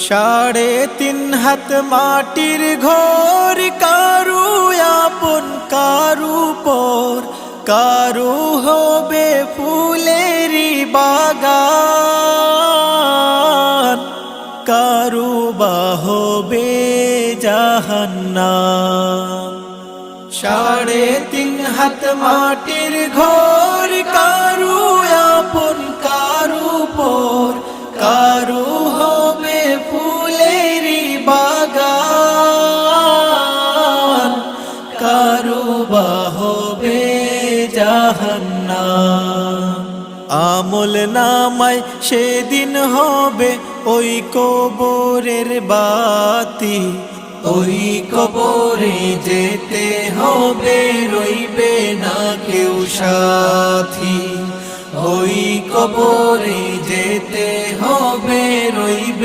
3.5 হাত মাটির ঘর, কারু আপন কারু পর, কারু হবে ফুলেরই বাগান, কারু বা হবে জাহান্নাম। 3.5 হাত মাটির ঘর, কারু আপন কারু পর, কারু হবে ফুলেরই বাগান, কারু বা হবে জাহান্নাম। আমল নামায় সেদিন হবে ওই কবরের বাতি, ওই কবরে যেতে হবে, রইবে না কেউ সাথী। ওই কবরে যেতে হবে, রইবে